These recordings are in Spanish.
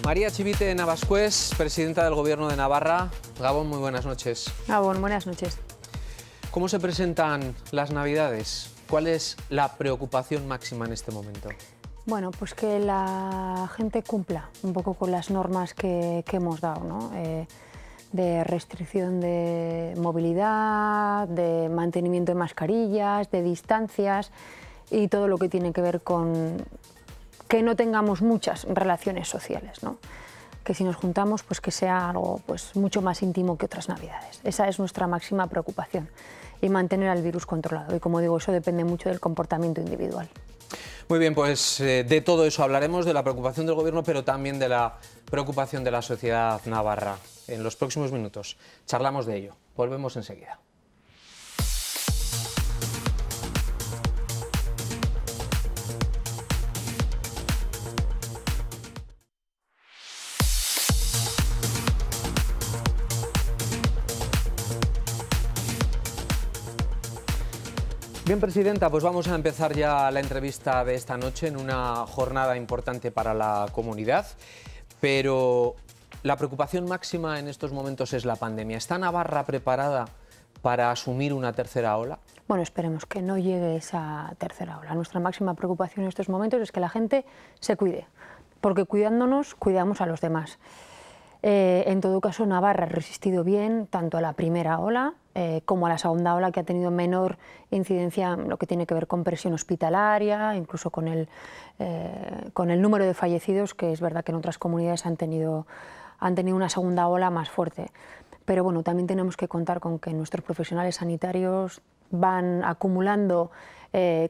María Chivite Navascués, presidenta del Gobierno de Navarra. Gabón, muy buenas noches. Gabón, buenas noches. ¿Cómo se presentan las Navidades? ¿Cuál es la preocupación máxima en este momento? Bueno, pues que la gente cumpla un poco con las normas que hemos dado, ¿no? De restricción de movilidad, de mantenimiento de mascarillas, de distancias y todo lo que tiene que ver con que no tengamos muchas relaciones sociales, ¿no? Que si nos juntamos, pues que sea algo pues, mucho más íntimo que otras Navidades. Esa es nuestra máxima preocupación, y mantener al virus controlado. Y como digo, eso depende mucho del comportamiento individual. Muy bien, pues de todo eso hablaremos, de la preocupación del Gobierno, pero también de la preocupación de la sociedad navarra. En los próximos minutos charlamos de ello. Volvemos enseguida. Bien, presidenta, pues vamos a empezar ya la entrevista de esta noche en una jornada importante para la comunidad, pero la preocupación máxima en estos momentos es la pandemia. ¿Está Navarra preparada para asumir una tercera ola? Bueno, esperemos que no llegue esa tercera ola. Nuestra máxima preocupación en estos momentos es que la gente se cuide, porque cuidándonos, cuidamos a los demás. En todo caso, Navarra ha resistido bien tanto a la primera ola como a la segunda ola, que ha tenido menor incidencia en lo que tiene que ver con presión hospitalaria, incluso con el número de fallecidos, que es verdad que en otras comunidades han tenido una segunda ola más fuerte. Pero bueno, también tenemos que contar con que nuestros profesionales sanitarios van acumulando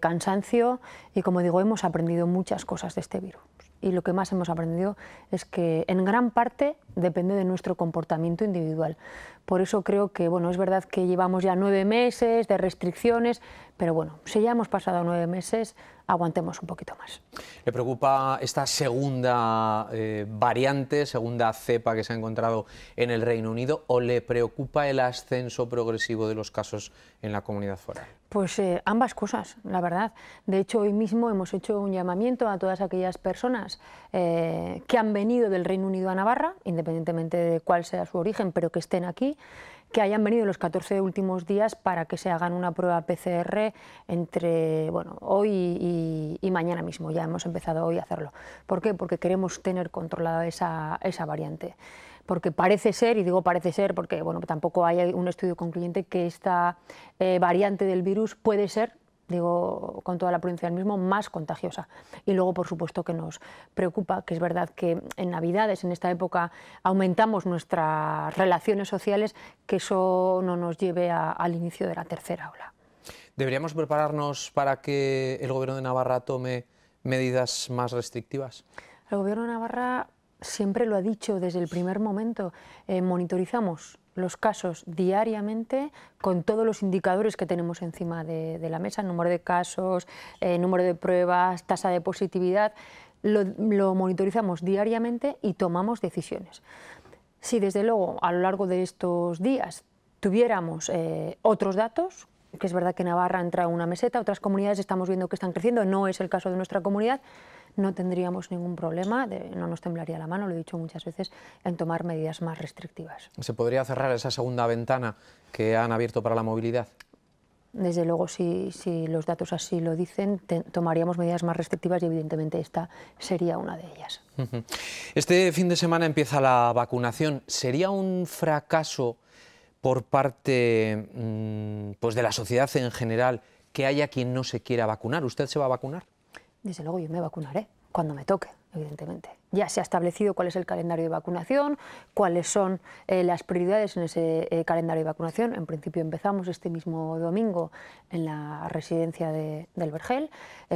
cansancio y, como digo, hemos aprendido muchas cosas de este virus. Y lo que más hemos aprendido es que en gran parte depende de nuestro comportamiento individual. Por eso creo que, bueno, es verdad que llevamos ya 9 meses de restricciones, pero bueno, si ya hemos pasado 9 meses, aguantemos un poquito más. ¿Le preocupa esta segunda variante, segunda cepa que se ha encontrado en el Reino Unido, o le preocupa el ascenso progresivo de los casos en la comunidad foral? Pues ambas cosas, la verdad. De hecho, hoy mismo hemos hecho un llamamiento a todas aquellas personas que han venido del Reino Unido a Navarra, independientemente de cuál sea su origen, pero que estén aquí, que hayan venido los 14 últimos días para que se hagan una prueba PCR entre hoy y mañana mismo. Ya hemos empezado hoy a hacerlo. ¿Por qué? Porque queremos tener controlada esa variante. Porque parece ser, y digo parece ser porque bueno, tampoco hay un estudio concluyente, que esta variante del virus puede ser, digo con toda la prudencia del mismo, más contagiosa. Y luego, por supuesto, que nos preocupa, que es verdad que en Navidades, en esta época, aumentamos nuestras relaciones sociales, que eso no nos lleve al inicio de la tercera ola. ¿Deberíamos prepararnos para que el Gobierno de Navarra tome medidas más restrictivas? El Gobierno de Navarra siempre lo ha dicho desde el primer momento. Monitorizamos los casos diariamente con todos los indicadores que tenemos encima de la mesa: número de casos, número de pruebas, tasa de positividad. Lo monitorizamos diariamente y tomamos decisiones. Si desde luego a lo largo de estos días tuviéramos otros datos, que es verdad que Navarra entra en una meseta, otras comunidades estamos viendo que están creciendo, no es el caso de nuestra comunidad, no tendríamos ningún problema, no nos temblaría la mano, lo he dicho muchas veces, en tomar medidas más restrictivas. ¿Se podría cerrar esa segunda ventana que han abierto para la movilidad? Desde luego, si los datos así lo dicen, tomaríamos medidas más restrictivas y evidentemente esta sería una de ellas. Este fin de semana empieza la vacunación. ¿Sería un fracaso por parte pues de la sociedad en general que haya quien no se quiera vacunar? ¿Usted se va a vacunar? Desde luego yo me vacunaré cuando me toque, evidentemente. Ya se ha establecido cuál es el calendario de vacunación, cuáles son las prioridades en ese calendario de vacunación. En principio empezamos este mismo domingo en la residencia del Vergel.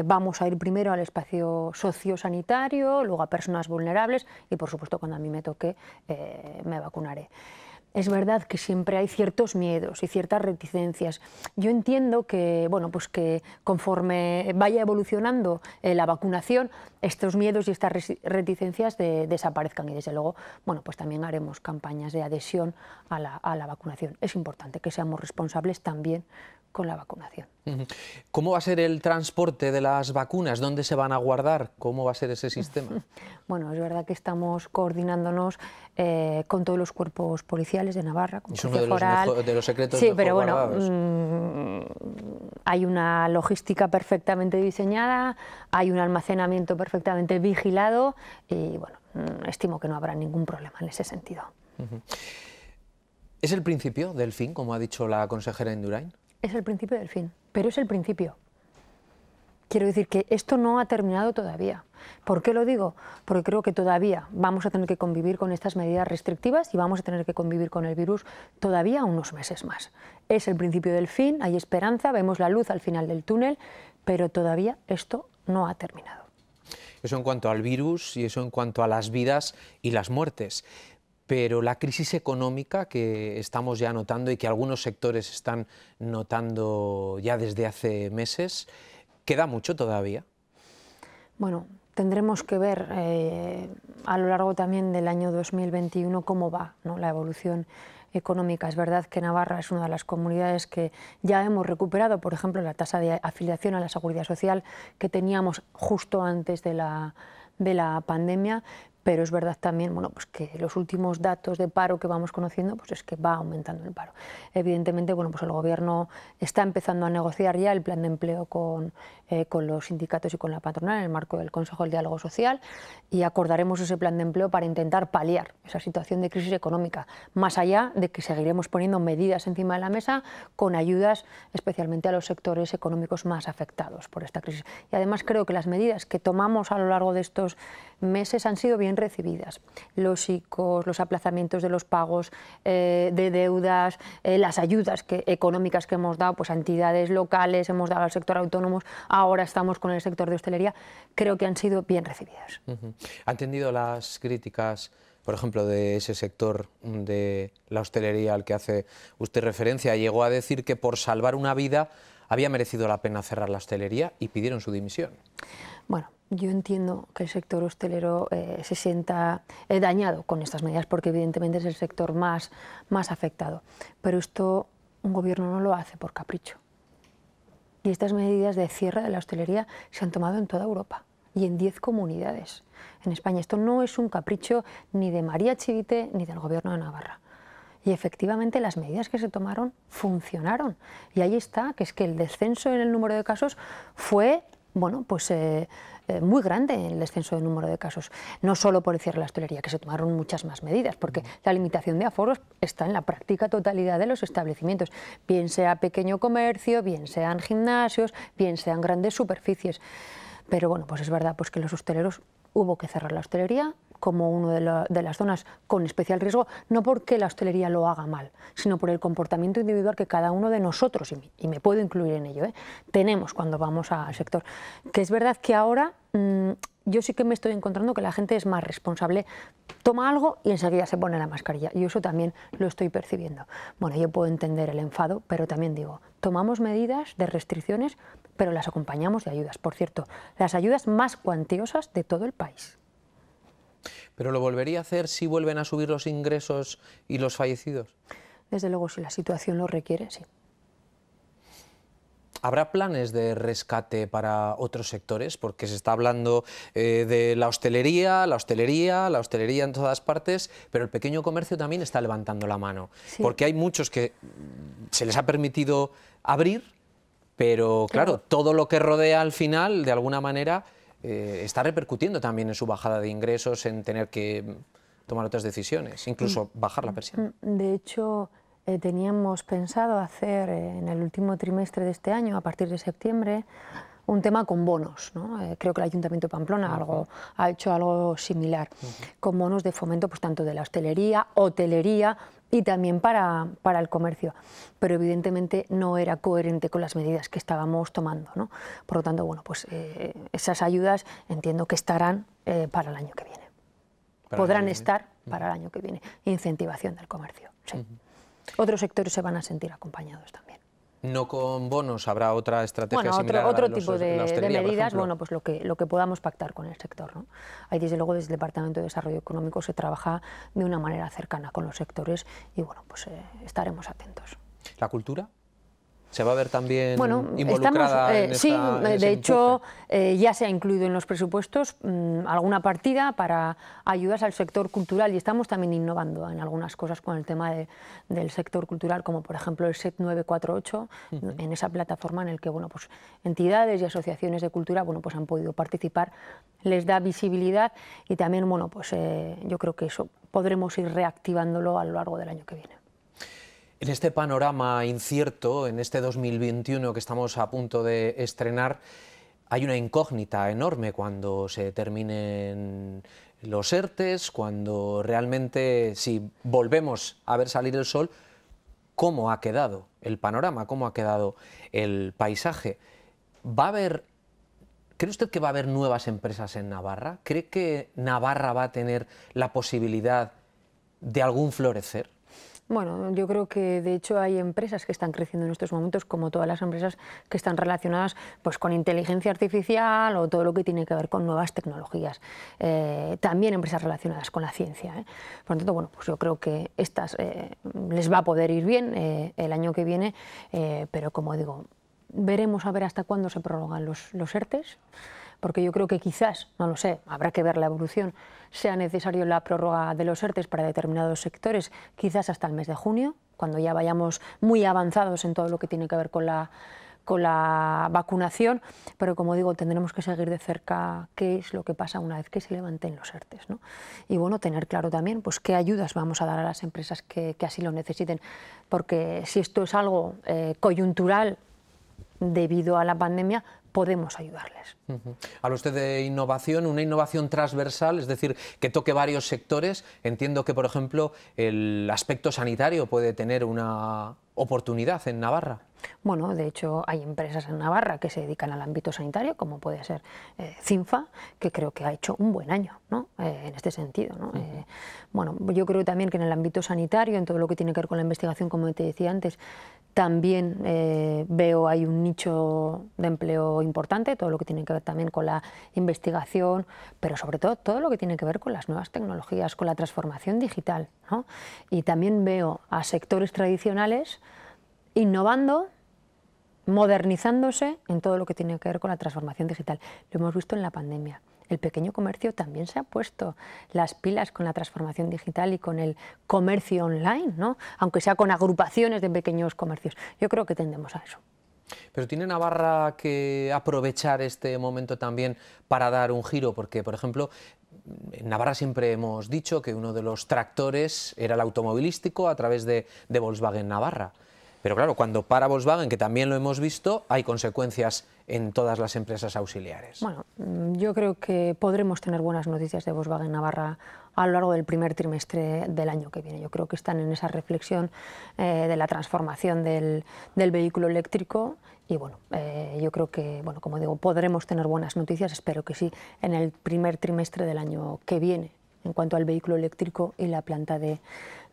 Vamos a ir primero al espacio sociosanitario, luego a personas vulnerables y, por supuesto, cuando a mí me toque, me vacunaré. Es verdad que siempre hay ciertos miedos y ciertas reticencias. Yo entiendo que, bueno, pues que conforme vaya evolucionando la vacunación, estos miedos y estas reticencias desaparezcan y desde luego, bueno, pues también haremos campañas de adhesión a la vacunación. Es importante que seamos responsables también con la vacunación. ¿Cómo va a ser el transporte de las vacunas? ¿Dónde se van a guardar? ¿Cómo va a ser ese sistema? Bueno, es verdad que estamos coordinándonos con todos los cuerpos policiales de Navarra, con Es uno de los secretos sí, mejor pero bueno, guardados. hay una logística perfectamente diseñada, hay un almacenamiento perfectamente vigilado y bueno, estimo que no habrá ningún problema en ese sentido. ¿Es el principio del fin, como ha dicho la consejera Indurain? Es el principio del fin, pero es el principio. Quiero decir que esto no ha terminado todavía. ¿Por qué lo digo? Porque creo que todavía vamos a tener que convivir con estas medidas restrictivas y vamos a tener que convivir con el virus todavía unos meses más. Es el principio del fin, hay esperanza, vemos la luz al final del túnel, pero todavía esto no ha terminado. Eso en cuanto al virus y eso en cuanto a las vidas y las muertes. Pero la crisis económica que estamos ya notando y que algunos sectores están notando ya desde hace meses, ¿queda mucho todavía? Bueno, tendremos que ver a lo largo también del año 2021 cómo va, ¿no?, la evolución económica. Es verdad que Navarra es una de las comunidades que ya hemos recuperado, por ejemplo, la tasa de afiliación a la Seguridad Social que teníamos justo antes de la pandemia, pero es verdad también, bueno, pues que los últimos datos de paro que vamos conociendo, pues es que va aumentando el paro. Evidentemente, bueno, pues el Gobierno está empezando a negociar ya el plan de empleo con los sindicatos y con la patronal en el marco del Consejo del Diálogo Social y acordaremos ese plan de empleo para intentar paliar esa situación de crisis económica, más allá de que seguiremos poniendo medidas encima de la mesa con ayudas especialmente a los sectores económicos más afectados por esta crisis. Y además creo que las medidas que tomamos a lo largo de estos meses han sido bien recibidas. Los ICOs, los aplazamientos de los pagos de deudas, las ayudas económicas que hemos dado pues, a entidades locales, hemos dado al sector autónomo, ahora estamos con el sector de hostelería, creo que han sido bien recibidas. ¿Ha entendido las críticas, por ejemplo, de ese sector de la hostelería al que hace usted referencia? Llegó a decir que por salvar una vida había merecido la pena cerrar la hostelería y pidieron su dimisión. Bueno, yo entiendo que el sector hostelero se sienta dañado con estas medidas porque evidentemente es el sector más afectado, pero esto un gobierno no lo hace por capricho. Y estas medidas de cierre de la hostelería se han tomado en toda Europa y en 10 comunidades en España. Esto no es un capricho ni de María Chivite ni del Gobierno de Navarra. Y efectivamente las medidas que se tomaron funcionaron. Y ahí está, que es que el descenso en el número de casos fue, bueno, pues muy grande en el descenso del número de casos. No solo por el cierre de la hostelería, que se tomaron muchas más medidas, porque la limitación de aforos está en la práctica totalidad de los establecimientos, bien sea pequeño comercio, bien sean gimnasios, bien sean grandes superficies. Pero bueno, pues es verdad pues que los hosteleros hubo que cerrar la hostelería como una de las zonas con especial riesgo, no porque la hostelería lo haga mal, sino por el comportamiento individual que cada uno de nosotros, y me puedo incluir en ello, tenemos cuando vamos al sector. Que es verdad que ahora yo sí que me estoy encontrando que la gente es más responsable, toma algo y enseguida se pone la mascarilla, y eso también lo estoy percibiendo. Bueno, yo puedo entender el enfado, pero también digo, tomamos medidas de restricciones, pero las acompañamos de ayudas. Por cierto, las ayudas más cuantiosas de todo el país. ¿Pero lo volvería a hacer si vuelven a subir los ingresos y los fallecidos? Desde luego, si la situación lo requiere, sí. ¿Habrá planes de rescate para otros sectores? Porque se está hablando de la hostelería en todas partes, pero el pequeño comercio también está levantando la mano. Sí. Porque hay muchos que se les ha permitido abrir, pero claro, todo lo que rodea al final, de alguna manera, está repercutiendo también en su bajada de ingresos, en tener que tomar otras decisiones, incluso bajar la persiana. De hecho, teníamos pensado hacer en el último trimestre de este año, a partir de septiembre, un tema con bonos, ¿no? Creo que el Ayuntamiento de Pamplona ha hecho algo similar, con bonos de fomento pues, tanto de la hostelería, hotelería y también para el comercio, pero evidentemente no era coherente con las medidas que estábamos tomando, ¿no? Por lo tanto, bueno, pues esas ayudas entiendo que estarán para el año que viene. Podrán estar para el año que viene. Incentivación del comercio. sí. Otros sectores se van a sentir acompañados también. No con bonos, habrá otra estrategia similar otro a la tipo la de hostelería, medidas, bueno, pues lo que podamos pactar con el sector, ¿no? Ahí desde luego desde el Departamento de Desarrollo Económico se trabaja de una manera cercana con los sectores y bueno, pues estaremos atentos. ¿La cultura? ¿Se va a ver también bueno, involucrada en sí, en ese de hecho empuje? ya se ha incluido en los presupuestos alguna partida para ayudas al sector cultural y estamos también innovando en algunas cosas con el tema del sector cultural, como por ejemplo el SET 948, en esa plataforma en el que bueno, pues, entidades y asociaciones de cultura bueno, pues, han podido participar, les da visibilidad y también bueno, pues, yo creo que eso podremos ir reactivándolo a lo largo del año que viene. En este panorama incierto, en este 2021 que estamos a punto de estrenar, hay una incógnita enorme cuando se terminen los ERTEs, cuando realmente, si volvemos a ver salir el sol, ¿cómo ha quedado el panorama? ¿Cómo ha quedado el paisaje? ¿Va a haber, cree usted que va a haber nuevas empresas en Navarra? ¿Cree que Navarra va a tener la posibilidad de algún florecer? Bueno, yo creo que de hecho hay empresas que están creciendo en estos momentos, como todas las empresas que están relacionadas pues, con inteligencia artificial o todo lo que tiene que ver con nuevas tecnologías. También empresas relacionadas con la ciencia. Por lo tanto, bueno, pues yo creo que estas les va a poder ir bien el año que viene, pero como digo, veremos a ver hasta cuándo se prorrogan los ERTEs, porque yo creo que quizás, no lo sé, habrá que ver la evolución, sea necesario la prórroga de los ERTEs para determinados sectores, quizás hasta el mes de junio, cuando ya vayamos muy avanzados en todo lo que tiene que ver con la vacunación, pero como digo, tendremos que seguir de cerca qué es lo que pasa una vez que se levanten los ERTEs, ¿no? Y bueno, tener claro también pues, qué ayudas vamos a dar a las empresas que así lo necesiten, porque si esto es algo coyuntural debido a la pandemia, podemos ayudarles. Habla usted de innovación, una innovación transversal, es decir, que toque varios sectores. Entiendo que, por ejemplo, el aspecto sanitario puede tener una oportunidad en Navarra. Bueno, de hecho hay empresas en Navarra que se dedican al ámbito sanitario, como puede ser CINFA, que creo que ha hecho un buen año, ¿no? En este sentido, ¿no? Bueno, yo creo también que en el ámbito sanitario, en todo lo que tiene que ver con la investigación, como te decía antes, también veo hay un nicho de empleo importante, todo lo que tiene que ver también con la investigación, pero sobre todo todo lo que tiene que ver con las nuevas tecnologías, con la transformación digital, ¿no? Y también veo a sectores tradicionales innovando, modernizándose en todo lo que tiene que ver con la transformación digital. Lo hemos visto en la pandemia. El pequeño comercio también se ha puesto las pilas con la transformación digital y con el comercio online, ¿no? Aunque sea con agrupaciones de pequeños comercios. Yo creo que tendemos a eso. Pero ¿tiene Navarra que aprovechar este momento también para dar un giro? Porque, por ejemplo, en Navarra siempre hemos dicho que uno de los tractores era el automovilístico a través de Volkswagen Navarra. Pero claro, cuando para Volkswagen, que también lo hemos visto, hay consecuencias en todas las empresas auxiliares. Bueno, yo creo que podremos tener buenas noticias de Volkswagen Navarra a lo largo del primer trimestre del año que viene. Yo creo que están en esa reflexión de la transformación del vehículo eléctrico y bueno, yo creo que, bueno, como digo, podremos tener buenas noticias, espero que sí, en el primer trimestre del año que viene, en cuanto al vehículo eléctrico y la planta de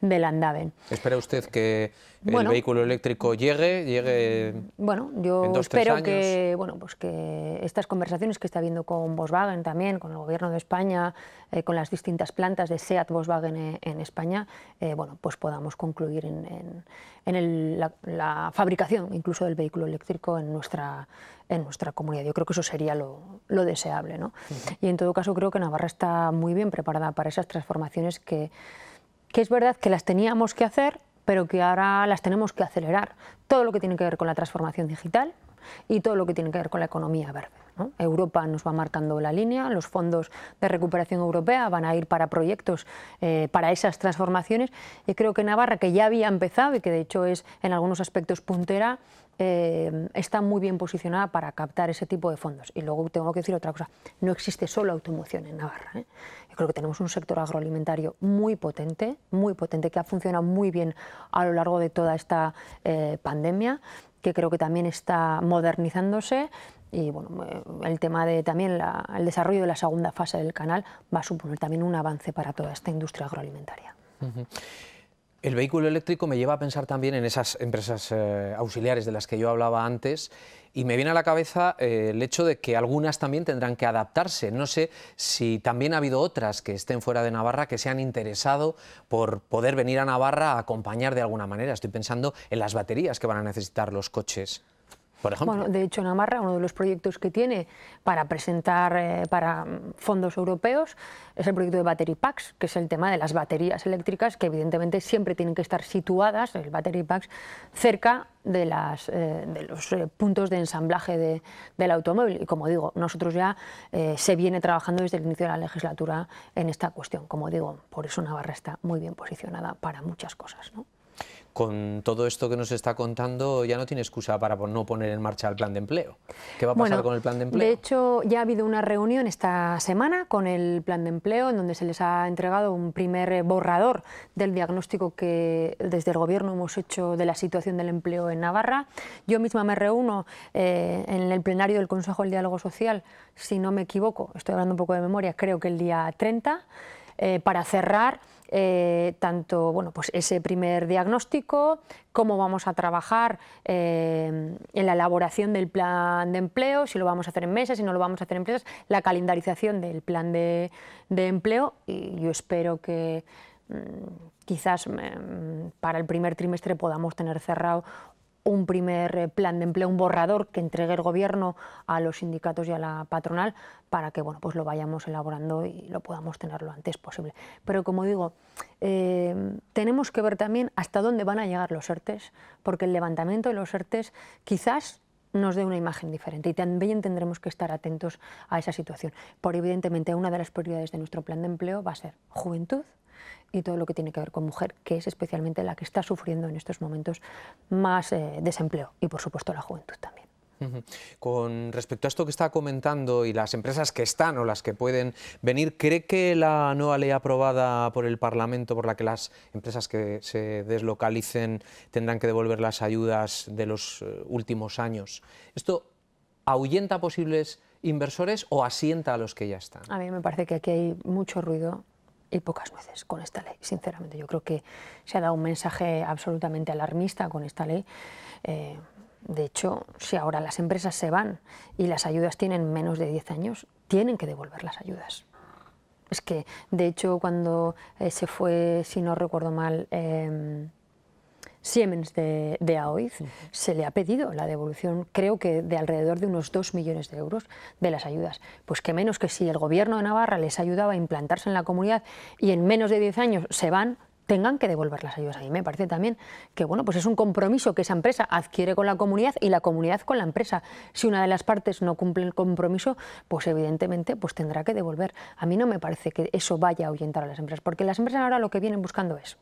Landaven. ¿Espera usted que el vehículo eléctrico llegue bueno, yo en 2-3 espero años? que, bueno, pues que estas conversaciones que está habiendo con Volkswagen también, con el Gobierno de España, con las distintas plantas de SEAT Volkswagen en España, bueno, pues podamos concluir en la fabricación incluso del vehículo eléctrico en nuestra comunidad. Yo creo que eso sería lo deseable, ¿no? Y en todo caso creo que Navarra está muy bien preparada para esas transformaciones que es verdad que las teníamos que hacer, pero que ahora las tenemos que acelerar. Todo lo que tiene que ver con la transformación digital y todo lo que tiene que ver con la economía verde, ¿no? Europa nos va marcando la línea, los fondos de recuperación europea van a ir para proyectos para esas transformaciones y creo que Navarra, que ya había empezado y que de hecho es en algunos aspectos puntera, está muy bien posicionada para captar ese tipo de fondos. Y luego tengo que decir otra cosa, no existe solo automoción en Navarra, ¿eh? Yo creo que tenemos un sector agroalimentario muy potente, que ha funcionado muy bien a lo largo de toda esta pandemia, que creo que también está modernizándose y bueno, el tema de también el desarrollo de la segunda fase del canal va a suponer también un avance para toda esta industria agroalimentaria. El vehículo eléctrico me lleva a pensar también en esas empresas auxiliares de las que yo hablaba antes, y me viene a la cabeza el hecho de que algunas también tendrán que adaptarse. No sé si también ha habido otras que estén fuera de Navarra que se han interesado por poder venir a Navarra a acompañar de alguna manera. Estoy pensando en las baterías que van a necesitar los coches, por ejemplo. Bueno, de hecho, Navarra, uno de los proyectos que tiene para presentar para fondos europeos es el proyecto de Battery Packs, que es el tema de las baterías eléctricas, que evidentemente siempre tienen que estar situadas, el Battery Packs, cerca de los puntos de ensamblaje del automóvil. Y como digo, nosotros ya se viene trabajando desde el inicio de la legislatura en esta cuestión. Como digo, por eso Navarra está muy bien posicionada para muchas cosas, ¿no? Con todo esto que nos está contando, ya no tiene excusa para no poner en marcha el plan de empleo. ¿Qué va a pasar con el plan de empleo? De hecho, ya ha habido una reunión esta semana con el plan de empleo, en donde se les ha entregado un primer borrador del diagnóstico que desde el Gobierno hemos hecho de la situación del empleo en Navarra. Yo misma me reúno en el plenario del Consejo del Diálogo Social, si no me equivoco, estoy hablando un poco de memoria, creo que el día 30, para cerrar tanto pues ese primer diagnóstico, cómo vamos a trabajar en la elaboración del plan de empleo, si lo vamos a hacer en meses, si no lo vamos a hacer en empresas, la calendarización del plan de empleo, y yo espero que quizás para el primer trimestre podamos tener cerrado un primer plan de empleo, un borrador que entregue el Gobierno a los sindicatos y a la patronal para que pues lo vayamos elaborando y lo podamos tener lo antes posible. Pero como digo, tenemos que ver también hasta dónde van a llegar los ERTEs, porque el levantamiento de los ERTEs quizás nos dé una imagen diferente, y también tendremos que estar atentos a esa situación. Porque evidentemente una de las prioridades de nuestro plan de empleo va a ser juventud y todo lo que tiene que ver con mujer, que es especialmente la que está sufriendo en estos momentos más desempleo, y por supuesto la juventud también. Con respecto a esto que está comentando y las empresas que están o las que pueden venir, ¿cree que la nueva ley aprobada por el Parlamento, por la que las empresas que se deslocalicen tendrán que devolver las ayudas de los últimos años, esto ahuyenta a posibles inversores o asienta a los que ya están? A mí me parece que aquí hay mucho ruido y pocas nueces con esta ley, sinceramente. Yo creo que se ha dado un mensaje absolutamente alarmista con esta ley. De hecho, si ahora las empresas se van y las ayudas tienen menos de 10 años, tienen que devolver las ayudas. Es que, de hecho, cuando se fue, si no recuerdo mal, Siemens de AOIZ, se le ha pedido la devolución, creo que de alrededor de unos 2 millones de euros de las ayudas. Pues que menos que si el Gobierno de Navarra les ayudaba a implantarse en la comunidad y en menos de 10 años se van, tengan que devolver las ayudas. A mí me parece también que pues es un compromiso que esa empresa adquiere con la comunidad y la comunidad con la empresa. Si una de las partes no cumple el compromiso, pues evidentemente tendrá que devolver. A mí no me parece que eso vaya a ahuyentar a las empresas, porque las empresas ahora lo que vienen buscando es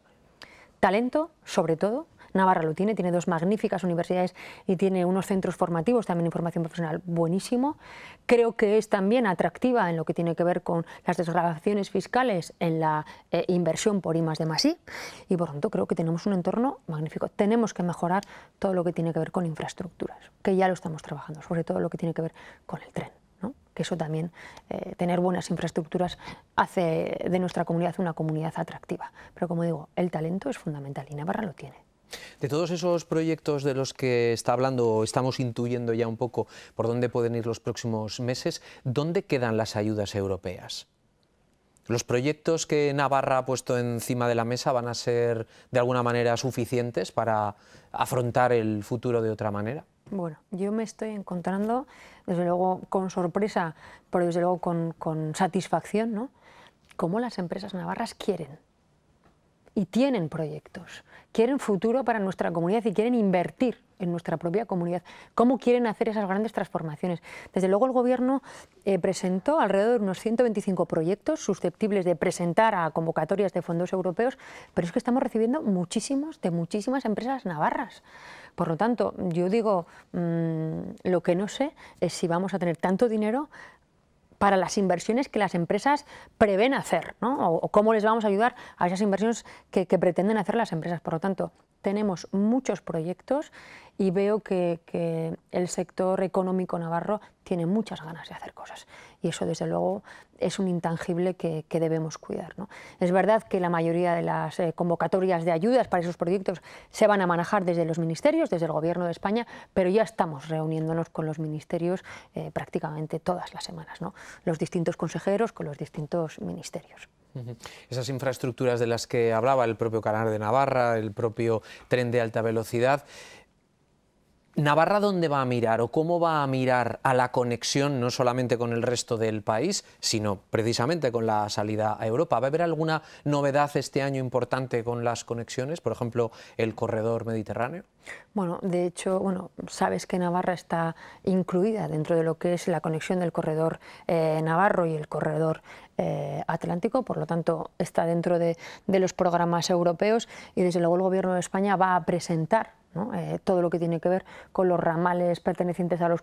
talento, sobre todo. Navarra lo tiene 2 magníficas universidades y tiene unos centros formativos, también formación profesional buenísimo. Creo que es también atractiva en lo que tiene que ver con las desgravaciones fiscales en la inversión por I+D+I, y por tanto creo que tenemos un entorno magnífico. Tenemos que mejorar todo lo que tiene que ver con infraestructuras, que ya lo estamos trabajando, sobre todo lo que tiene que ver con el tren, ¿no? Que eso también, tener buenas infraestructuras hace de nuestra comunidad una comunidad atractiva. Pero como digo, el talento es fundamental y Navarra lo tiene. De todos esos proyectos de los que está hablando, estamos intuyendo ya un poco por dónde pueden ir los próximos meses, ¿dónde quedan las ayudas europeas? ¿Los proyectos que Navarra ha puesto encima de la mesa van a ser de alguna manera suficientes para afrontar el futuro de otra manera? Bueno, yo me estoy encontrando, desde luego con sorpresa, pero desde luego con satisfacción, ¿no?, cómo las empresas navarras quieren y tienen proyectos, quieren futuro para nuestra comunidad y quieren invertir en nuestra propia comunidad, cómo quieren hacer esas grandes transformaciones. Desde luego el Gobierno presentó alrededor de unos 125 proyectos susceptibles de presentar a convocatorias de fondos europeos, pero es que estamos recibiendo de muchísimas empresas navarras. Por lo tanto, yo digo, lo que no sé es si vamos a tener tanto dinero para las inversiones que las empresas prevén hacer, ¿no? O cómo les vamos a ayudar a esas inversiones que pretenden hacer las empresas. Por lo tanto, tenemos muchos proyectos y veo que el sector económico navarro tiene muchas ganas de hacer cosas. Y eso, desde luego, es un intangible que debemos cuidar, ¿no? Es verdad que la mayoría de las convocatorias de ayudas para esos proyectos se van a manejar desde los ministerios, desde el Gobierno de España, pero ya estamos reuniéndonos con los ministerios prácticamente todas las semanas, ¿no? Los distintos consejeros con los distintos ministerios. Esas infraestructuras de las que hablaba el propio Canal de Navarra, el propio tren de alta velocidad, ¿Navarra dónde va a mirar o cómo va a mirar a la conexión no solamente con el resto del país, sino precisamente con la salida a Europa? ¿Va a haber alguna novedad este año importante con las conexiones, por ejemplo, el corredor mediterráneo? Bueno, de hecho, sabes que Navarra está incluida dentro de lo que es la conexión del corredor navarro y el corredor atlántico, por lo tanto está dentro de los programas europeos y desde luego el Gobierno de España va a presentar, ¿no?, todo lo que tiene que ver con los ramales pertenecientes a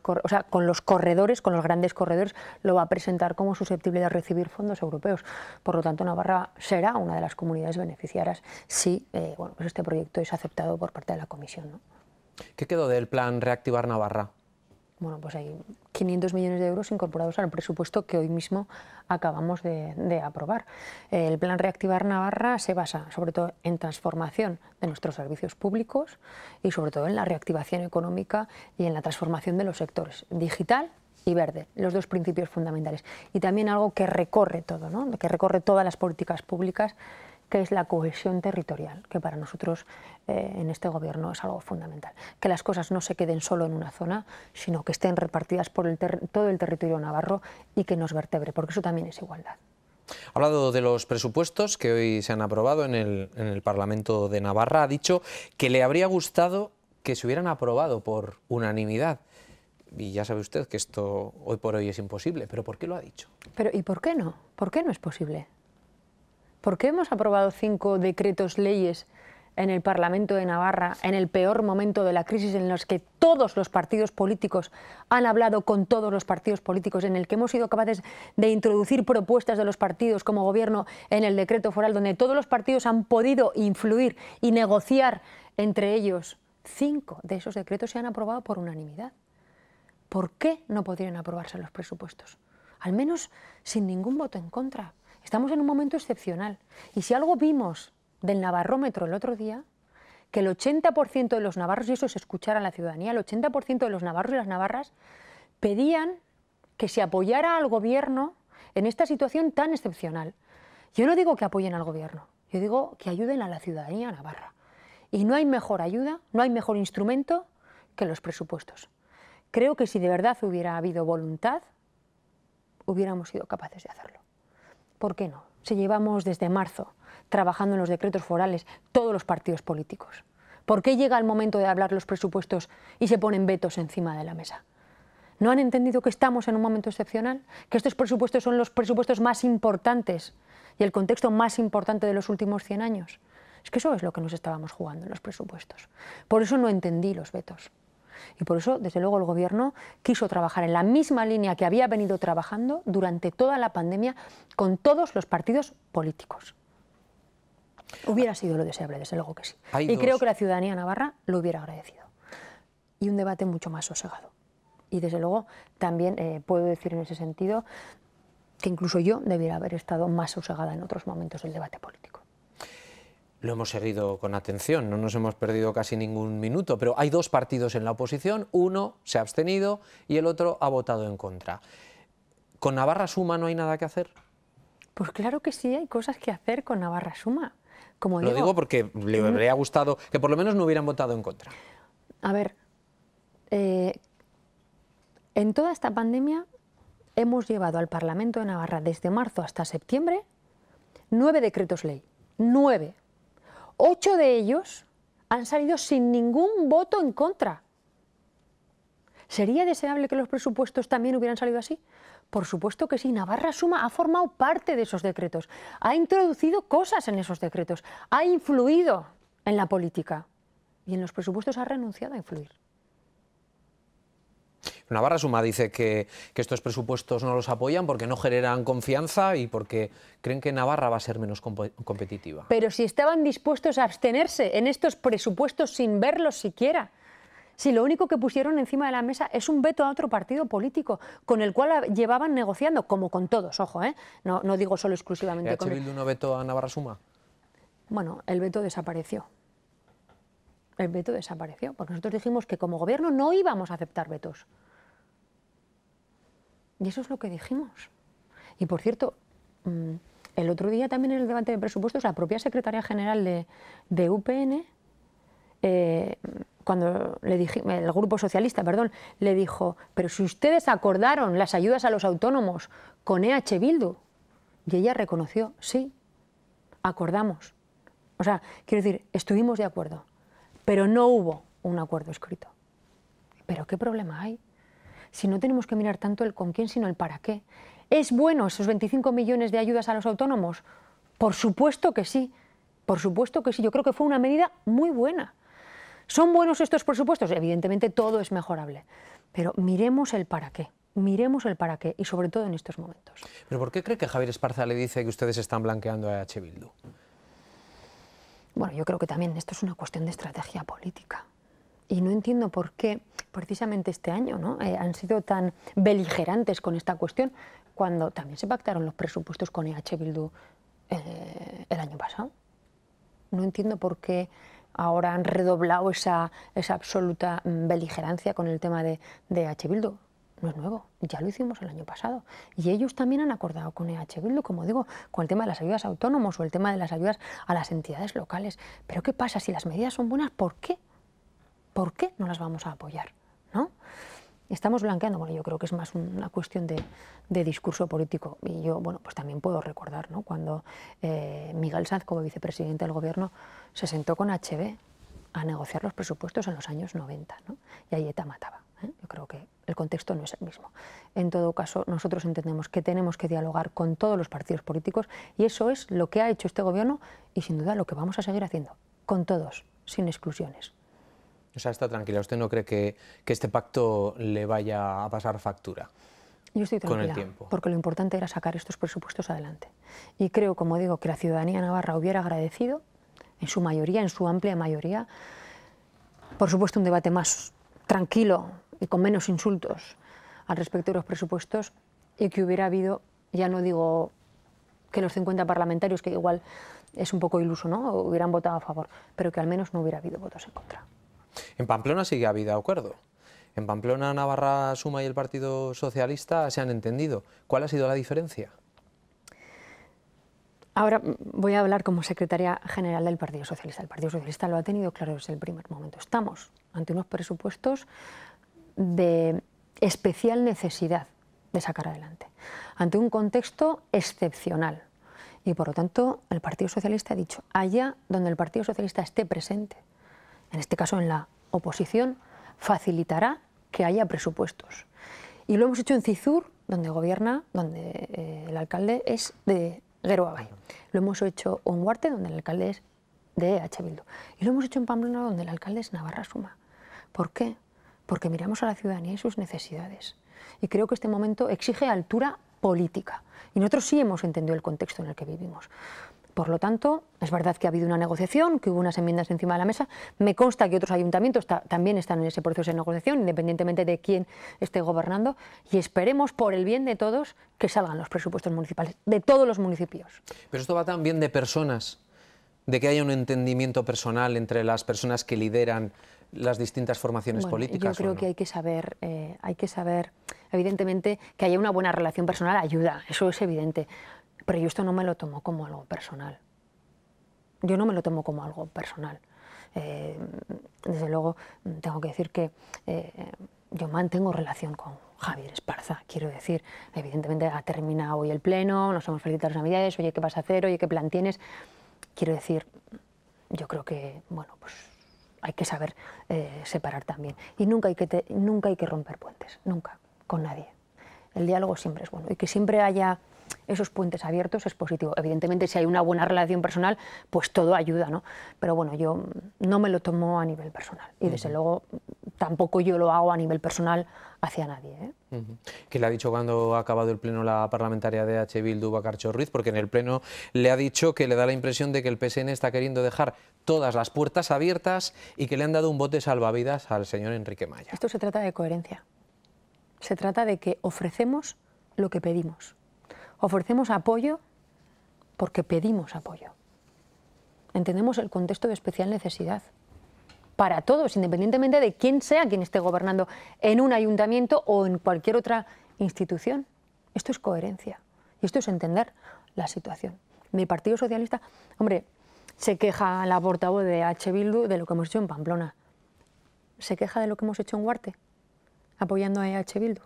con los corredores, con los grandes corredores, lo va a presentar como susceptible de recibir fondos europeos. Por lo tanto, Navarra será una de las comunidades beneficiarias si pues este proyecto es aceptado por parte de la Comisión, ¿no? ¿Qué quedó del plan Reactivar Navarra? Bueno, pues hay 500 millones de euros incorporados al presupuesto que hoy mismo acabamos de aprobar. El plan Reactivar Navarra se basa sobre todo en transformación de nuestros servicios públicos y sobre todo en la reactivación económica y en la transformación de los sectores digital y verde, los dos principios fundamentales. Y también algo que recorre todo, ¿no?, que recorre todas las políticas públicas, que es la cohesión territorial, que para nosotros en este Gobierno es algo fundamental. Que las cosas no se queden solo en una zona, sino que estén repartidas por todo el territorio navarro y que nos vertebre, porque eso también es igualdad. Ha hablado de los presupuestos que hoy se han aprobado en el Parlamento de Navarra. Ha dicho que le habría gustado que se hubieran aprobado por unanimidad. Y ya sabe usted que esto hoy por hoy es imposible. ¿Pero por qué lo ha dicho? ¿Y por qué no? ¿Por qué no es posible? ¿Por qué hemos aprobado 5 decretos leyes en el Parlamento de Navarra en el peor momento de la crisis, en los que todos los partidos políticos han hablado con todos los partidos políticos, en el que hemos sido capaces de introducir propuestas de los partidos como Gobierno en el decreto foral, donde todos los partidos han podido influir y negociar entre ellos? 5 de esos decretos se han aprobado por unanimidad. ¿Por qué no podrían aprobarse los presupuestos? Al menos sin ningún voto en contra. Estamos en un momento excepcional y si algo vimos del Navarrómetro el otro día, que el 80% de los navarros, y eso es escuchar a la ciudadanía, el 80% de los navarros y las navarras pedían que se apoyara al Gobierno en esta situación tan excepcional. Yo no digo que apoyen al Gobierno, yo digo que ayuden a la ciudadanía navarra. Y no hay mejor ayuda, no hay mejor instrumento que los presupuestos. Creo que si de verdad hubiera habido voluntad, hubiéramos sido capaces de hacerlo. ¿Por qué no? Si llevamos desde marzo trabajando en los decretos forales todos los partidos políticos. ¿Por qué llega el momento de hablar los presupuestos y se ponen vetos encima de la mesa? ¿No han entendido que estamos en un momento excepcional? ¿Que estos presupuestos son los presupuestos más importantes y el contexto más importante de los últimos 100 años? Es que eso es lo que nos estábamos jugando en los presupuestos. Por eso no entendí los vetos. Y por eso, desde luego, el Gobierno quiso trabajar en la misma línea que había venido trabajando durante toda la pandemia con todos los partidos políticos. Hubiera sido lo deseable, desde luego que sí. Y creo que la ciudadanía navarra lo hubiera agradecido. Y un debate mucho más sosegado. Y desde luego también puedo decir en ese sentido que incluso yo debiera haber estado más sosegada en otros momentos del debate político. Lo hemos seguido con atención, no nos hemos perdido casi ningún minuto, pero hay 2 partidos en la oposición, uno se ha abstenido y el otro ha votado en contra. ¿Con Navarra Suma no hay nada que hacer? Pues claro que sí, hay cosas que hacer con Navarra Suma. Como Lo digo porque le habría gustado que por lo menos no hubieran votado en contra. A ver, en toda esta pandemia hemos llevado al Parlamento de Navarra desde marzo hasta septiembre 9 decretos ley, 9. 8 de ellos han salido sin ningún voto en contra. ¿Sería deseable que los presupuestos también hubieran salido así? Por supuesto que sí. Navarra Suma ha formado parte de esos decretos, ha introducido cosas en esos decretos, ha influido en la política y en los presupuestos ha renunciado a influir. Navarra Suma dice que estos presupuestos no los apoyan porque no generan confianza y porque creen que Navarra va a ser menos competitiva. Pero si estaban dispuestos a abstenerse en estos presupuestos sin verlos siquiera. Si lo único que pusieron encima de la mesa es un veto a otro partido político con el cual llevaban negociando, como con todos, ojo, no digo solo exclusivamente con ¿Bildu no vetó a Navarra Suma? Bueno, el veto desapareció. El veto desapareció, porque nosotros dijimos que como gobierno no íbamos a aceptar vetos. Y eso es lo que dijimos. Y por cierto, el otro día también en el debate de presupuestos, la propia secretaria general de UPN, cuando le dije, el Grupo Socialista, perdón, le dijo, pero si ustedes acordaron las ayudas a los autónomos con EH Bildu, y ella reconoció, sí, acordamos. O sea, quiero decir, estuvimos de acuerdo, pero no hubo un acuerdo escrito. ¿Pero qué problema hay? Si no tenemos que mirar tanto el con quién, sino el para qué. ¿Es bueno esos 25 millones de ayudas a los autónomos? Por supuesto que sí, por supuesto que sí. Yo creo que fue una medida muy buena. ¿Son buenos estos presupuestos? Evidentemente todo es mejorable, pero miremos el para qué. Miremos el para qué y sobre todo en estos momentos. ¿Pero por qué cree que Javier Esparza le dice que ustedes están blanqueando a EH Bildu? Bueno, yo creo que también esto es una cuestión de estrategia política. Y no entiendo por qué, precisamente este año, ¿no? Han sido tan beligerantes con esta cuestión, cuando también se pactaron los presupuestos con EH Bildu el año pasado. No entiendo por qué ahora han redoblado esa absoluta beligerancia con el tema de EH Bildu. No es nuevo, ya lo hicimos el año pasado. Y ellos también han acordado con EH Bildu, como digo, con el tema de las ayudas a autónomos o el tema de las ayudas a las entidades locales. Pero ¿qué pasa? Si las medidas son buenas, ¿por qué? ¿Por qué no las vamos a apoyar? ¿No? Estamos blanqueando, bueno, yo creo que es más una cuestión de discurso político. Y yo, bueno, pues también puedo recordar, ¿no? Cuando Miguel Sanz, como vicepresidente del Gobierno, se sentó con HB a negociar los presupuestos en los años 90, ¿no? Y ahí ETA mataba. Yo creo que el contexto no es el mismo. En todo caso, nosotros entendemos que tenemos que dialogar con todos los partidos políticos y eso es lo que ha hecho este Gobierno y sin duda lo que vamos a seguir haciendo, con todos, sin exclusiones. O sea, está tranquila, ¿usted no cree que este pacto le vaya a pasar factura? Yo estoy tranquila, con el tiempo, porque lo importante era sacar estos presupuestos adelante. Y creo, como digo, que la ciudadanía navarra hubiera agradecido, en su mayoría, en su amplia mayoría, por supuesto un debate más tranquilo y con menos insultos al respecto de los presupuestos y que hubiera habido, ya no digo que los 50 parlamentarios, que igual es un poco iluso, ¿no?, hubieran votado a favor, pero que al menos no hubiera habido votos en contra. En Pamplona sí que ha habido acuerdo. En Pamplona, Navarra Suma y el Partido Socialista se han entendido. ¿Cuál ha sido la diferencia? Ahora voy a hablar como secretaria general del Partido Socialista. El Partido Socialista lo ha tenido claro desde el primer momento. Estamos ante unos presupuestos de especial necesidad de sacar adelante, ante un contexto excepcional. Y por lo tanto, el Partido Socialista ha dicho, allá donde el Partido Socialista esté presente, en este caso en la oposición, facilitará que haya presupuestos. Y lo hemos hecho en Cizur, donde gobierna, donde el alcalde es de Gero Abay. Lo hemos hecho en Huarte, donde el alcalde es de EH Bildu. Y lo hemos hecho en Pamplona, donde el alcalde es Navarra Suma. ¿Por qué? Porque miramos a la ciudadanía y sus necesidades. Y creo que este momento exige altura política. Y nosotros sí hemos entendido el contexto en el que vivimos. Por lo tanto, es verdad que ha habido una negociación, que hubo unas enmiendas encima de la mesa. Me consta que otros ayuntamientos también están en ese proceso de negociación, independientemente de quién esté gobernando, y esperemos, por el bien de todos, que salgan los presupuestos municipales, de todos los municipios. Pero esto va también de personas, de que haya un entendimiento personal entre las personas que lideran las distintas formaciones políticas. Yo creo que hay que saber, evidentemente, que haya una buena relación personal ayuda, eso es evidente. Pero yo esto no me lo tomo como algo personal. Yo no me lo tomo como algo personal. Desde luego, tengo que decir que yo mantengo relación con Javier Esparza. Quiero decir, evidentemente ha terminado hoy el pleno, nos hemos felicitado las Navidades, oye, ¿qué vas a hacer? Oye, ¿qué plan tienes? Quiero decir, yo creo que, bueno, pues hay que saber separar también. Y nunca hay que romper puentes, nunca, con nadie. El diálogo siempre es bueno y que siempre haya esos puentes abiertos es positivo. Evidentemente, si hay una buena relación personal, pues todo ayuda, ¿no? Pero bueno, yo no me lo tomo a nivel personal y desde luego tampoco yo lo hago a nivel personal hacia nadie. ¿Qué le ha dicho cuando ha acabado el pleno la parlamentaria de H. Bildu, Bakartxo Ruiz? Porque en el pleno le ha dicho que le da la impresión de que el PSN está queriendo dejar todas las puertas abiertas y que le han dado un bote salvavidas al señor Enrique Maya. Esto se trata de coherencia. Se trata de que ofrecemos lo que pedimos. Ofrecemos apoyo porque pedimos apoyo. Entendemos el contexto de especial necesidad para todos, independientemente de quién sea quien esté gobernando en un ayuntamiento o en cualquier otra institución. Esto es coherencia y esto es entender la situación. Mi Partido Socialista, hombre, se queja la portavoz de H. Bildu de lo que hemos hecho en Pamplona. ¿Se queja de lo que hemos hecho en Huarte, apoyando a H. Bildu?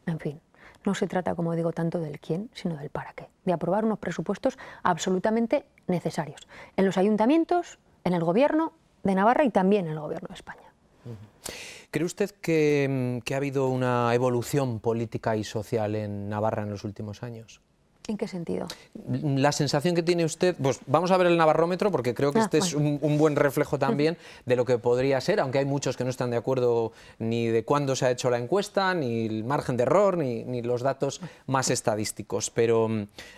En fin, no se trata, como digo, tanto del quién, sino del para qué. De aprobar unos presupuestos absolutamente necesarios en los ayuntamientos, en el Gobierno de Navarra y también en el Gobierno de España. ¿Cree usted que ha habido una evolución política y social en Navarra en los últimos años? ¿En qué sentido? La sensación que tiene usted, pues vamos a ver el Navarrómetro, porque creo que es un buen reflejo también de lo que podría ser, aunque hay muchos que no están de acuerdo ni de cuándo se ha hecho la encuesta, ni el margen de error, ni los datos más estadísticos. Pero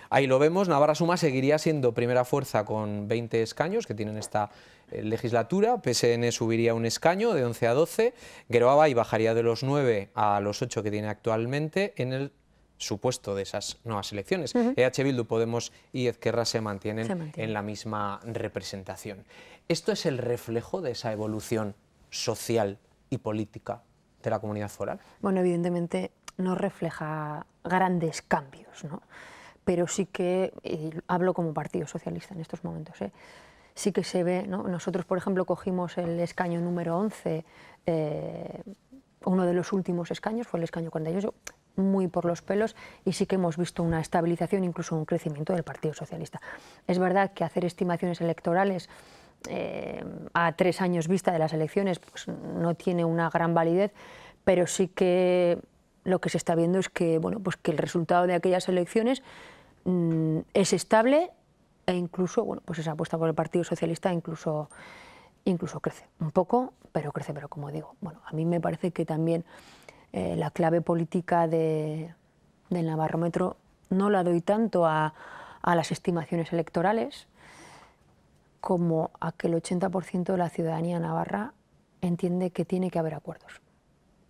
ahí lo vemos, Navarra Suma seguiría siendo primera fuerza con 20 escaños que tienen esta legislatura, PSN subiría un escaño de 11 a 12, Geroa Bai bajaría de los 9 a los 8 que tiene actualmente en el supuesto de esas nuevas elecciones. EH Bildu, Podemos y Ezquerra se mantienen en la misma representación. ¿Esto es el reflejo de esa evolución social y política de la comunidad foral? Bueno, evidentemente no refleja grandes cambios, ¿no? Pero sí que, y hablo como Partido Socialista en estos momentos, sí que se ve, ¿no? Nosotros, por ejemplo, cogimos el escaño número 11, uno de los últimos escaños fue el escaño 48, muy por los pelos, y sí que hemos visto una estabilización, incluso un crecimiento del Partido Socialista. Es verdad que hacer estimaciones electorales a 3 años vista de las elecciones pues no tiene una gran validez, pero sí que lo que se está viendo es que, bueno, pues que el resultado de aquellas elecciones es estable e incluso, bueno, pues esa apuesta por el Partido Socialista incluso crece un poco, pero crece. Pero como digo, bueno, a mí me parece que también la clave política del Navarrómetro no la doy tanto a las estimaciones electorales como a que el 80% de la ciudadanía navarra entiende que tiene que haber acuerdos.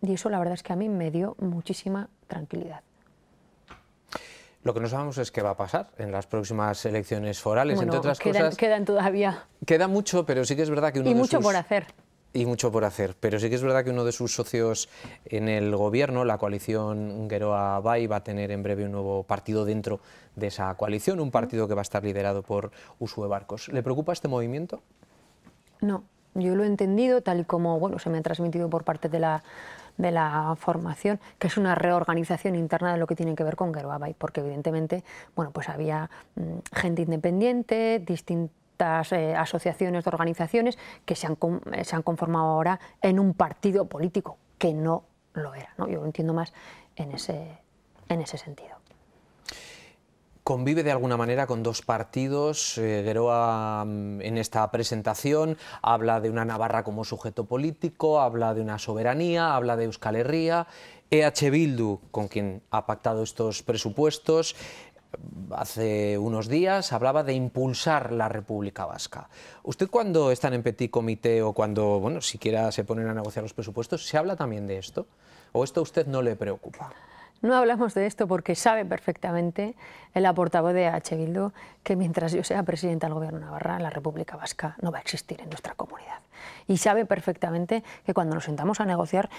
Y eso la verdad es que a mí me dio muchísima tranquilidad. Lo que no sabemos es qué va a pasar en las próximas elecciones forales, bueno, entre otras cosas. Quedan todavía. Queda mucho, pero sí que es verdad que uno y mucho por hacer. Y mucho por hacer, pero sí que es verdad que uno de sus socios en el gobierno, la coalición Geroa Bai, va a tener en breve un nuevo partido dentro de esa coalición, un partido que va a estar liderado por Uxue Barkos. ¿Le preocupa este movimiento? No, yo lo he entendido tal y como, bueno, se me ha transmitido por parte de la formación, que es una reorganización interna de lo que tiene que ver con Geroa Bai, porque evidentemente, bueno, pues había gente independiente, distintas asociaciones de organizaciones que se han conformado ahora en un partido político que no lo era, ¿no? Yo lo entiendo más en ese sentido. Convive de alguna manera con dos partidos. Geroa en esta presentación habla de una Navarra como sujeto político, habla de una soberanía, habla de Euskal Herria. EH Bildu, con quien ha pactado estos presupuestos, hace unos días hablaba de impulsar la República Vasca. ¿Usted cuando están en petit comité o cuando, bueno, siquiera se ponen a negociar los presupuestos, se habla también de esto? ¿O esto a usted no le preocupa? No hablamos de esto porque sabe perfectamente la portavoz de H. Bildu que mientras yo sea presidenta del Gobierno de Navarra, la República Vasca no va a existir en nuestra comunidad. Y sabe perfectamente que cuando nos sentamos a negociar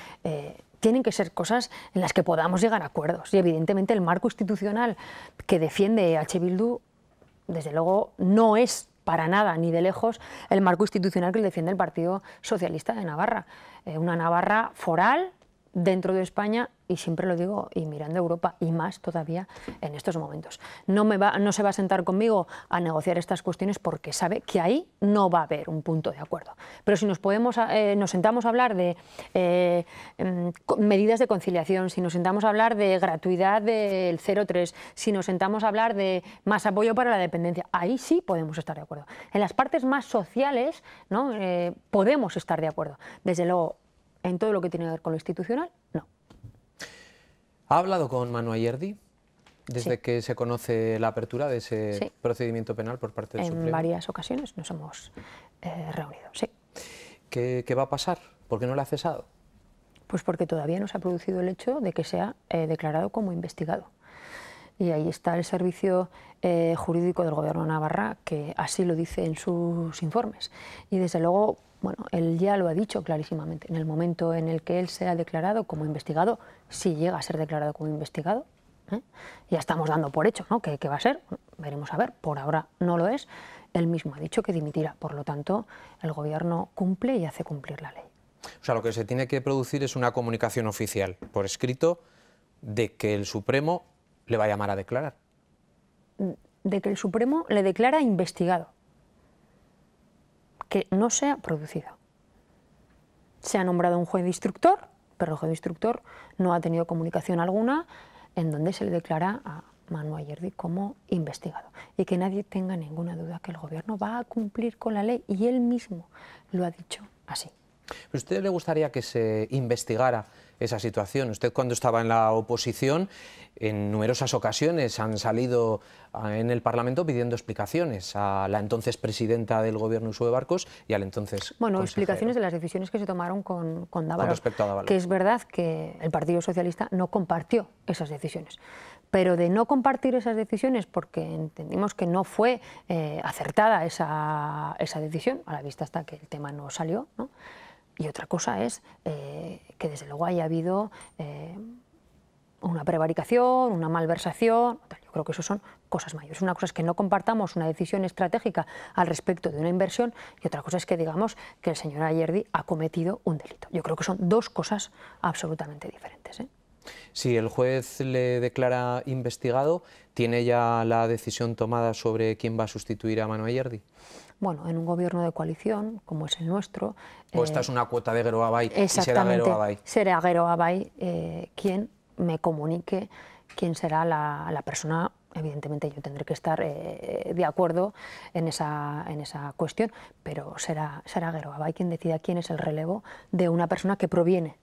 tienen que ser cosas en las que podamos llegar a acuerdos. Y evidentemente el marco institucional que defiende H. Bildu, desde luego, no es para nada, ni de lejos, el marco institucional que defiende el Partido Socialista de Navarra. Una Navarra foral dentro de España, y siempre lo digo, y mirando a Europa, y más todavía en estos momentos. No se va a sentar conmigo a negociar estas cuestiones porque sabe que ahí no va a haber un punto de acuerdo. Pero si nos sentamos a hablar de medidas de conciliación, si nos sentamos a hablar de gratuidad del 0,3, si nos sentamos a hablar de más apoyo para la dependencia, ahí sí podemos estar de acuerdo. En las partes más sociales, ¿no? Podemos estar de acuerdo. Desde luego, En todo lo que tiene que ver con lo institucional, no. ¿Ha hablado con Manu Ayerdi desde que se conoce la apertura de ese procedimiento penal por parte del Supremo? En varias ocasiones nos hemos reunido, sí. ¿Qué va a pasar? ¿Por qué no le ha cesado? Pues porque todavía no se ha producido el hecho de que sea declarado como investigado. Y ahí está el servicio jurídico del Gobierno de Navarra, que así lo dice en sus informes. Y desde luego, bueno, él ya lo ha dicho clarísimamente. En el momento en el que él sea declarado como investigado, si llega a ser declarado como investigado, ya estamos dando por hecho, ¿no?, que va a ser, veremos a ver, por ahora no lo es. Él mismo ha dicho que dimitirá. Por lo tanto, el Gobierno cumple y hace cumplir la ley. O sea, lo que se tiene que producir es una comunicación oficial, por escrito, de que el Supremo le va a llamar a declarar. De que el Supremo le declara investigado, que no se ha producido. Se ha nombrado un juez instructor, pero el juez instructor no ha tenido comunicación alguna en donde se le declara a Manu Ayerdi como investigado. Y que nadie tenga ninguna duda que el Gobierno va a cumplir con la ley, y él mismo lo ha dicho así. ¿A usted le gustaría que se investigara esa situación? Usted, cuando estaba en la oposición, en numerosas ocasiones han salido en el Parlamento pidiendo explicaciones a la entonces presidenta del Gobierno, Uxue Barkos, y al entonces consejero. Explicaciones de las decisiones que se tomaron con Dávalos. Con respecto a Dávalos. Que es verdad que el Partido Socialista no compartió esas decisiones. Pero de no compartir esas decisiones porque entendimos que no fue acertada esa decisión, a la vista hasta que el tema no salió, ¿no? Y otra cosa es que desde luego haya habido una prevaricación, una malversación. Yo creo que eso son cosas mayores. Una cosa es que no compartamos una decisión estratégica al respecto de una inversión, y otra cosa es que digamos que el señor Ayerdi ha cometido un delito. Yo creo que son dos cosas absolutamente diferentes, ¿eh? Si el juez le declara investigado, ¿tiene ya la decisión tomada sobre quién va a sustituir a Manu Ayerdi? Bueno, en un gobierno de coalición como es el nuestro... ¿O esta es una cuota de Geroa-Bai y será Geroa-Bai? Será Geroa-Bai quien me comunique quién será la persona. Evidentemente yo tendré que estar de acuerdo en esa cuestión, pero será Geroa-Bai quien decida quién es el relevo de una persona que proviene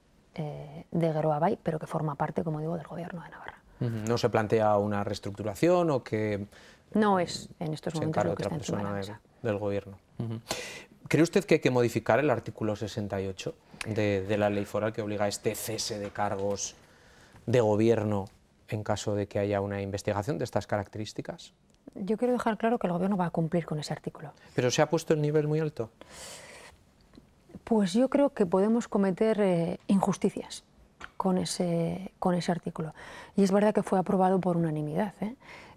de Geroa-Bai, pero que forma parte, como digo, del Gobierno de Navarra. ¿No se plantea una reestructuración o que no es en estos momentos lo que está encima de la mesa del Gobierno? ¿Cree usted que hay que modificar el artículo 68 de la ley foral que obliga a este cese de cargos de Gobierno en caso de que haya una investigación de estas características? Yo quiero dejar claro que el Gobierno va a cumplir con ese artículo. ¿Pero se ha puesto el nivel muy alto? Pues yo creo que podemos cometer injusticias con ese artículo. Y es verdad que fue aprobado por unanimidad,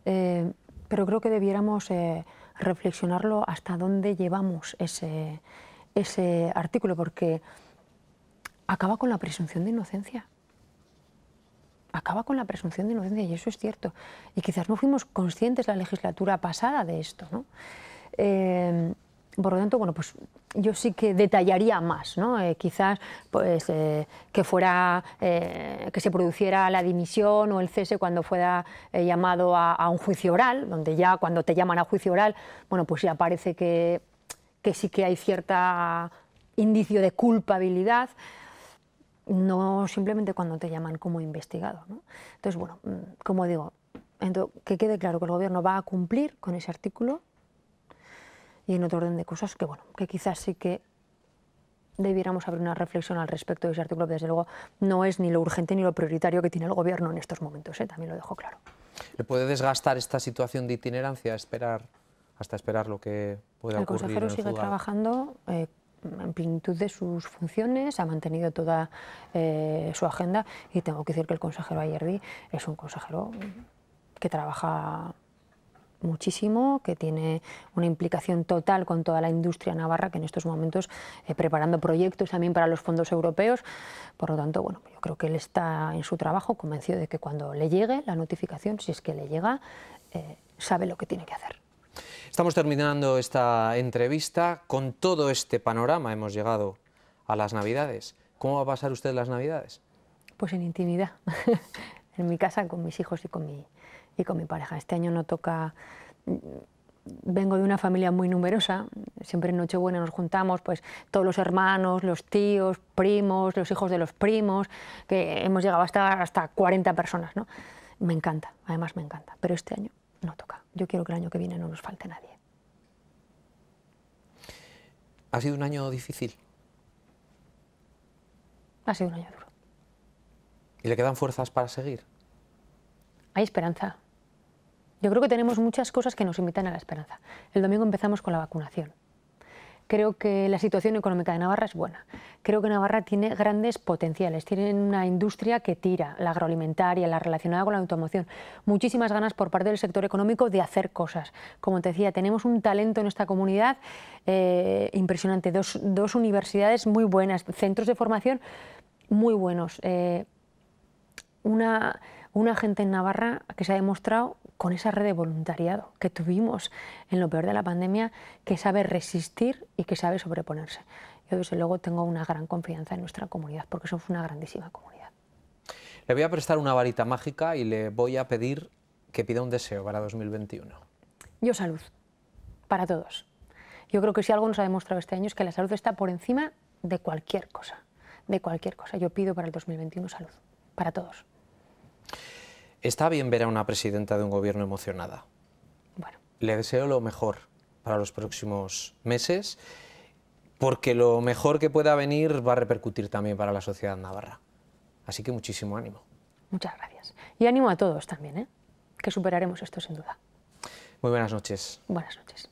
pero creo que debiéramos reflexionarlo hasta dónde llevamos ese artículo, porque acaba con la presunción de inocencia. Acaba con la presunción de inocencia, y eso es cierto. Y quizás no fuimos conscientes la legislatura pasada de esto, ¿no? Por lo tanto, bueno, pues yo sí que detallaría más, ¿no? Quizás pues, que se produciera la dimisión o el cese cuando fuera llamado a un juicio oral, donde ya cuando te llaman a juicio oral, bueno, pues ya parece que sí que hay cierto indicio de culpabilidad, no simplemente cuando te llaman como investigado, ¿no? Entonces, bueno, como digo, que quede claro que el Gobierno va a cumplir con ese artículo. Y en otro orden de cosas que, bueno, que quizás sí que debiéramos abrir una reflexión al respecto de ese artículo, que desde luego no es ni lo urgente ni lo prioritario que tiene el Gobierno en estos momentos, también lo dejo claro. ¿Le puede desgastar esta situación de itinerancia hasta esperar lo que pueda ocurrir en el juzgado? El consejero sigue trabajando en plenitud de sus funciones, ha mantenido toda su agenda, y tengo que decir que el consejero Ayerdi es un consejero que trabaja muchísimo, que tiene una implicación total con toda la industria navarra, que en estos momentos preparando proyectos también para los fondos europeos. Por lo tanto, bueno, yo creo que él está en su trabajo convencido de que cuando le llegue la notificación, si es que le llega, sabe lo que tiene que hacer. Estamos terminando esta entrevista. Con todo este panorama hemos llegado a las Navidades. ¿Cómo va a pasar usted las Navidades? Pues en intimidad, en mi casa, con mis hijos y con mi pareja. Este año no toca vengo de una familia muy numerosa, siempre en Nochebuena nos juntamos, pues todos los hermanos, los tíos, primos, los hijos de los primos, que hemos llegado a estar hasta 40 personas, ¿no? Me encanta, además me encanta, pero este año no toca. Yo quiero que el año que viene no nos falte nadie. ¿Ha sido un año difícil? Ha sido un año duro. ¿Y le quedan fuerzas para seguir? Hay esperanza. Yo creo que tenemos muchas cosas que nos invitan a la esperanza. El domingo empezamos con la vacunación. Creo que la situación económica de Navarra es buena. Creo que Navarra tiene grandes potenciales, tiene una industria que tira, la agroalimentaria, la relacionada con la automoción, muchísimas ganas por parte del sector económico de hacer cosas. Como te decía, tenemos un talento en esta comunidad impresionante, dos universidades muy buenas, centros de formación muy buenos, una gente en Navarra que se ha demostrado con esa red de voluntariado que tuvimos en lo peor de la pandemia, que sabe resistir y que sabe sobreponerse. Yo desde luego tengo una gran confianza en nuestra comunidad porque somos una grandísima comunidad. Le voy a prestar una varita mágica y le voy a pedir que pida un deseo para 2021. Yo salud, para todos. Yo creo que si algo nos ha demostrado este año es que la salud está por encima de cualquier cosa, de cualquier cosa. Yo pido para el 2021 salud, para todos. Está bien ver a una presidenta de un gobierno emocionada. Bueno. Le deseo lo mejor para los próximos meses, porque lo mejor que pueda venir va a repercutir también para la sociedad navarra. Así que muchísimo ánimo. Muchas gracias. Y ánimo a todos también, que superaremos esto sin duda. Muy buenas noches. Buenas noches.